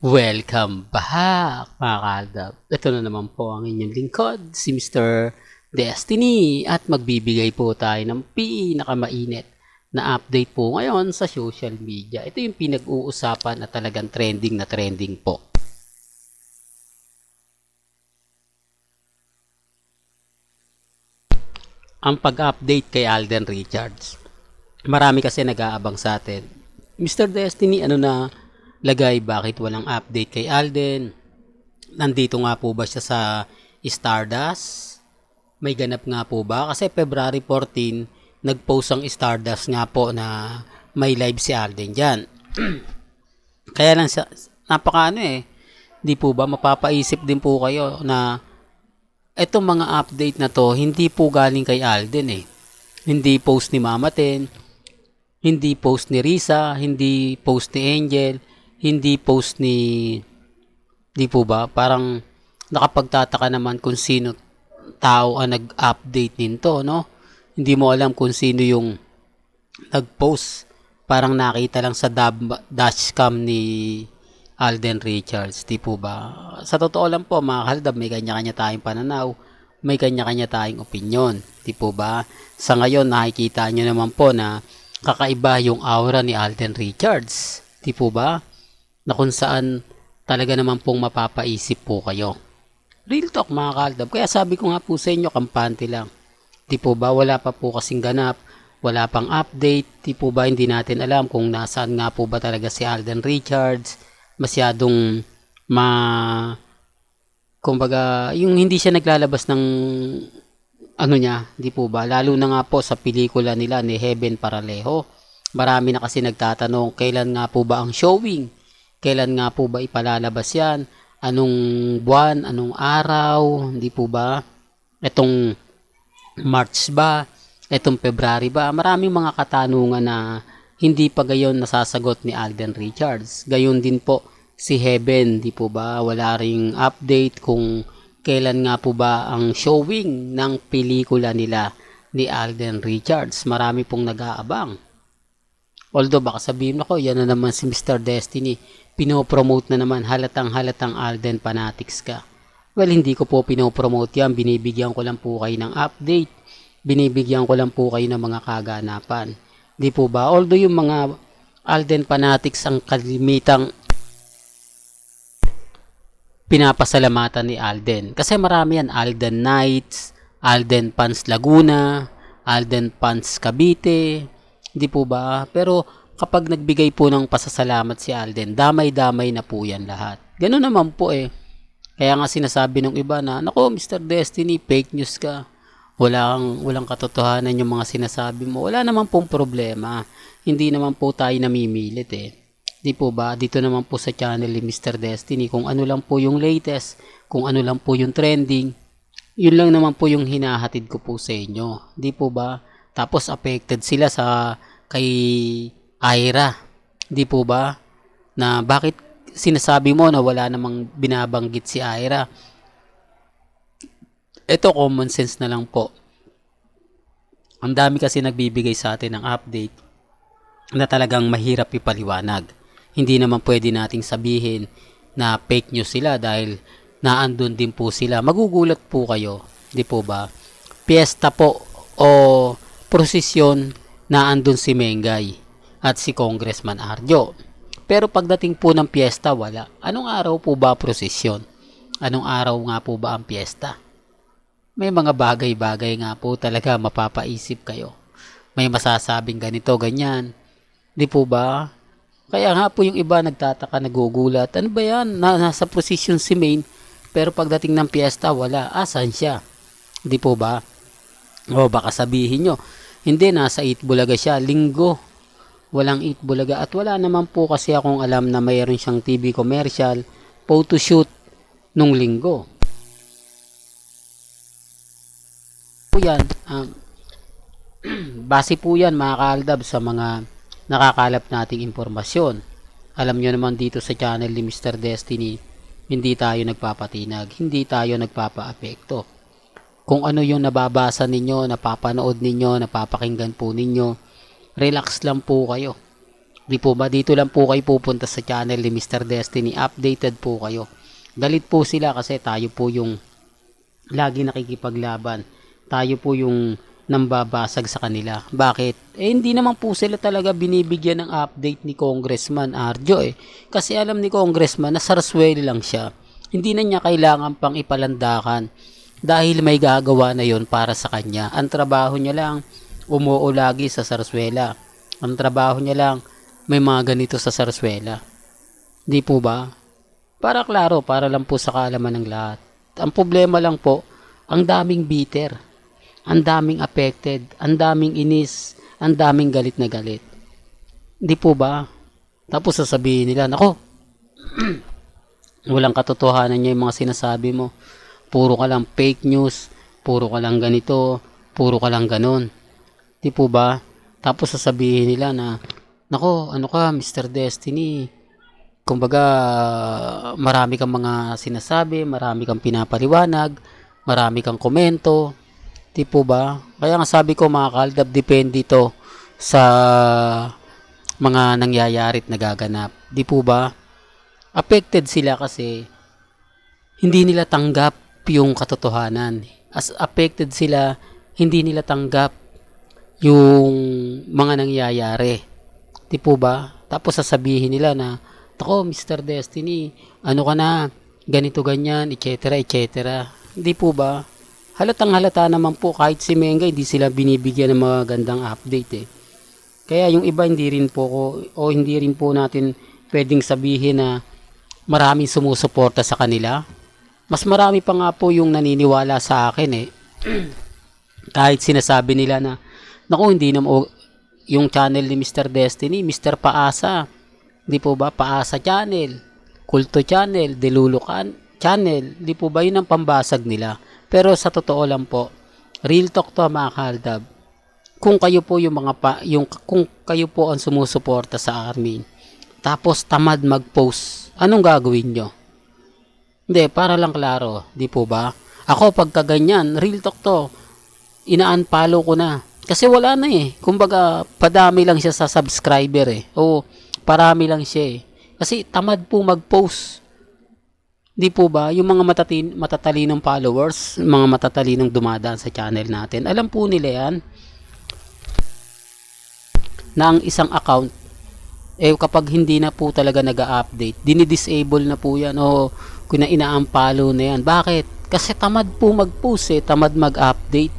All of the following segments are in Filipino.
Welcome back mga kaaldab. Ito na naman po ang inyong lingkod, si Mr. Destiny at magbibigay po tayo ng pinakamainit na update po ngayon sa social media. Ito yung pinag-uusapan at talagang trending na trending po. Ang pag-update kay Alden Richards. Marami kasi nag-aabang sa atin. Mr. Destiny, ano na lagay, bakit walang update kay Alden? Nandito nga po ba siya sa Stardust? May ganap nga po ba? Kasi February 14, nag-post ang Stardust nga po na may live si Alden dyan. Kaya lang siya, di po ba mapapaisip din po kayo na etong mga update na to, hindi po galing kay Alden eh. Hindi post ni Mama Ten, hindi post ni Risa, hindi post ni Angel, hindi post ni, di po ba? Parang nakapagtataka naman kung sino tao ang nag-update nito, no? Hindi mo alam kung sino yung nag-post. Parang nakita lang sa dashcam ni Alden Richards, di po ba? Sa totoo lang po, mga kahaldab, may kanya-kanya tayong pananaw, may kanya-kanya tayong opinion, di po ba? Sa ngayon, nakikita nyo naman po na kakaiba yung aura ni Alden Richards, di po ba? Na kung saan talaga naman pong mapapaisip po kayo. Real talk mga kahaldab, kaya sabi ko nga po sa inyo, kampante lang. Di po ba? Wala pa po kasing ganap, wala pang update, di po ba? Hindi natin alam kung nasaan nga po ba talaga si Alden Richards. Masyadong kumbaga, yung hindi siya naglalabas ng ano niya, di po ba? Lalo na nga po sa pelikula nila ni Heaven Paralejo. Marami na kasi nagtatanong, kailan nga po ba ang showing? Kailan nga po ba ipalalabas yan? Anong buwan? Anong araw? Di po ba? Etong March ba? Etong February ba? Maraming mga katanungan na hindi pa gayon nasasagot ni Alden Richards. Gayon din po si Heaven, di po ba? Wala ring update kung kailan nga po ba ang showing ng pelikula nila ni Alden Richards. Marami pong nag-aabang. Although baka sabihin ako, yan na naman si Mr. Destiny. Pinopromote na naman, halatang Alden fanatics ka. Well, hindi ko po pinopromote yan. Binibigyan ko lang po kayo ng update. Binibigyan ko lang po kayo ng mga kaganapan. Di po ba? Although yung mga Alden fanatics ang kalimitang pinapasalamatan ni Alden. Kasi marami yan. Alden Knights, Alden Fans Laguna, Alden Fans Cavite. Di po ba? Pero kapag nagbigay po ng pasasalamat si Alden, damay-damay na po yan lahat. Ganun naman po eh. Kaya nga sinasabi ng iba na, nako Mr. Destiny, fake news ka. Walang katotohanan yung mga sinasabi mo. Wala naman pong problema. Hindi naman po tayo namimilit eh. Di po ba? Dito naman po sa channel ni Mr. Destiny, kung ano lang po yung latest, kung ano lang po yung trending, yun lang naman po yung hinahatid ko po sa inyo. Di po ba? Tapos affected sila sa kay Ira. Di po ba? Na bakit sinasabi mo na wala namang binabanggit si Ira? Ito common sense na lang po. Ang dami kasi nagbibigay sa atin ng update na talagang mahirap ipaliwanag. Hindi naman pwede nating sabihin na fake news sila dahil naandun din po sila. Magugulat po kayo, di po ba? Piyesta po o prosesyon naandun si Mengay at si Congressman Arjo. Pero pagdating po ng piyesta, wala. Anong araw po ba prosesyon? Anong araw nga po ba ang piyesta? May mga bagay-bagay nga po talaga mapapaisip kayo. May masasabing ganito, ganyan. Di po ba? Kaya nga po yung iba nagtataka, nagugulat. Ano ba yan? Nasa prosesyon si Maine, pero pagdating ng piyesta, wala. Asan siya? Di po ba? O baka sabihin nyo, hindi, nasa Itbulaga siya. Linggo. Walang Itbulaga. At wala naman po kasi akong alam na mayroon siyang TV commercial, photoshoot nung linggo. Po yan, base po yan mga kaaldab sa mga nakakalap nating impormasyon. Alam nyo naman dito sa channel ni Mr. Destiny, hindi tayo nagpapatinag, hindi tayo nagpapaapekto. Kung ano yung nababasa ninyo, napapanood ninyo, napapakinggan po ninyo, relax lang po kayo. Di po ba? Dito lang po kayo pupunta sa channel ni Mr. Destiny. Updated po kayo. Galit po sila kasi tayo po yung lagi nakikipaglaban. Tayo po yung nambabasag sa kanila. Bakit? Hindi naman po sila talaga binibigyan ng update ni Congressman Arjo Kasi alam ni Congressman na sarsweli lang siya. Hindi na niya kailangan pang ipalandakan dahil may gagawa na yon para sa kanya. Ang trabaho niya lang, umuo lagi sa sarswela. Ang trabaho niya lang, may mga ganito sa sarswela. Di po ba? Para klaro, para lang po sa kaalaman ng lahat. Ang problema lang po, ang daming bitter, ang daming affected, ang daming inis, ang daming galit na galit. Di po ba? Tapos sasabihin nila, nako, walang katotohanan niya yung mga sinasabi mo. Puro ka lang fake news, puro ka lang ganito, puro ka lang ganon. Di po ba? Tapos sasabihin nila na, nako, ano ka, Mr. Destiny? Kumbaga, marami kang mga sinasabi, marami kang pinapaliwanag, marami kang komento. Di po ba? Kaya nga sabi ko mga kaaldab, depende ito sa mga nangyayari at nagaganap. Di po ba? Affected sila kasi hindi nila tanggap yung katotohanan. As affected sila, hindi nila tanggap yung mga nangyayari. Di po ba? Tapos sasabihin nila na, ako, Mr. Destiny, ano ka na, ganito ganyan, etc. etc. Di po ba? Halatang halata naman po kahit si Menga, hindi sila binibigyan ng mga gandang update Kaya yung iba hindi rin po hindi rin po natin pwedeng sabihin na maraming sumusuporta sa kanila. Mas marami pa nga po yung naniniwala sa akin Kahit sinasabi nila na, naku, hindi na yung channel ni Mr. Destiny, Mr. Paasa. Di po ba? Paasa channel, Kulto channel, Delulukan channel. Di po ba? Yun ang pambasag nila. Pero sa totoo lang po, real talk to mga kaaldab. Kung kayo po yung kung kayo po ang sumusuporta sa amin, tapos tamad mag-post, anong gagawin nyo? Hindi, para lang klaro. Di po ba? Ako pagka ganyan, real talk to, ina-unfollow ko na. Kasi wala na Kumbaga, padami lang siya sa subscriber O, parami lang siya Kasi tamad po mag-post. Di po ba? Yung mga matatalinong followers, mga matatalinong dumadaan sa channel natin, alam po nila yan na ang isang account, kapag hindi na po talaga nag-a-update, dinidisable na po yan o kung ina-unfollow na yan. Bakit? Kasi tamad po mag-post tamad mag-update.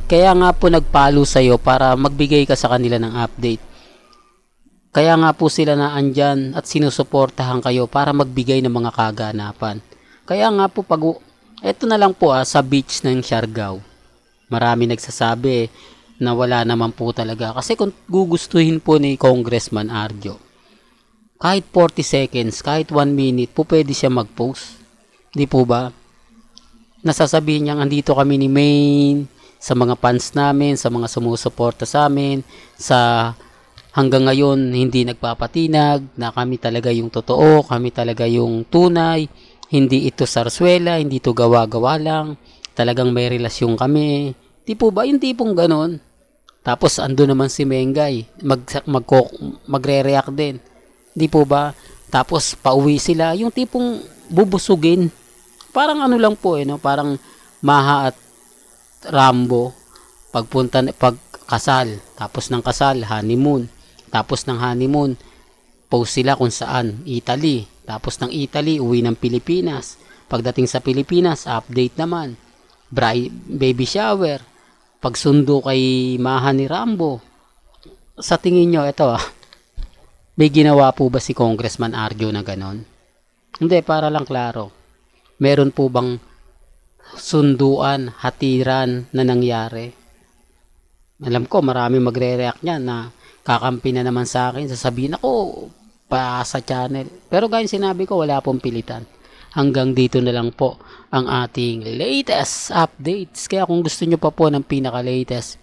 Kaya nga po nag-follow sa'yo para magbigay ka sa kanila ng update. Kaya nga po sila na andyan at sinusuportahan kayo para magbigay ng mga kaganapan. Kaya nga po eto na lang po sa beach ng Siargao. Marami nagsasabi na wala naman po talaga. Kasi kung gugustuhin po ni Congressman Arjo, kahit 40 seconds, kahit 1 minute po pwede siya mag-post. Di po ba? Nasasabihin niya, andito kami ni Maine, sa mga fans namin, sa mga sumusuporta sa amin, sa hanggang ngayon hindi nagpapatinag, na kami talaga yung totoo, kami talaga yung tunay, hindi ito sarswela, hindi ito gawa-gawa lang, talagang may relasyon kami. Di po ba? Yung tipong ganon. Tapos ando naman si Mengay, magre-react din. Di po ba? Tapos pauwi sila, yung tipong bubusugin. Parang ano lang po parang Maha at Rambo, pagkasal, tapos ng kasal, honeymoon, tapos ng honeymoon, post sila kung saan, Italy, tapos ng Italy, uwi ng Pilipinas, pagdating sa Pilipinas, update naman, baby shower, pagsundo kay Maha ni Rambo. Sa tingin nyo, ito may ginawa po ba si Congressman Arjo na ganon? Hindi, para lang klaro, meron po bang sunduan, hatiran na nangyari? Alam ko marami magre-react niyan na kakampi na naman sa akin, sasabihin ako pa sa channel. Pero gaya sinabi ko, wala pong pilitan. Hanggang dito na lang po ang ating latest updates. Kaya kung gusto nyo pa po ng pinaka-latest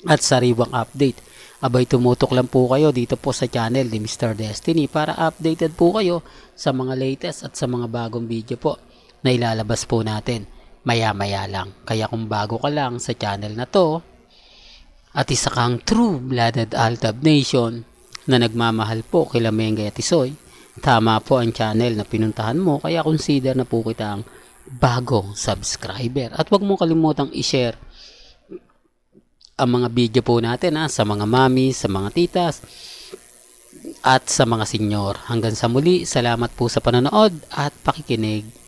at sariwang update, abay tumutok lang po kayo dito po sa channel ni Mr. Destiny para updated po kayo sa mga latest at sa mga bagong video po na ilalabas po natin maya-maya lang. Kaya kung bago ka lang sa channel na to at isa kang true-blooded Aldab Nation, na nagmamahal po kila Mengay at Tisoy, tama po ang channel na pinuntahan mo, kaya consider na po kita ang bagong subscriber. At huwag mo kalimutang i-share ang mga video po natin sa mga mami, sa mga titas, at sa mga senyor. Hanggang sa muli, salamat po sa panonood at pakikinig.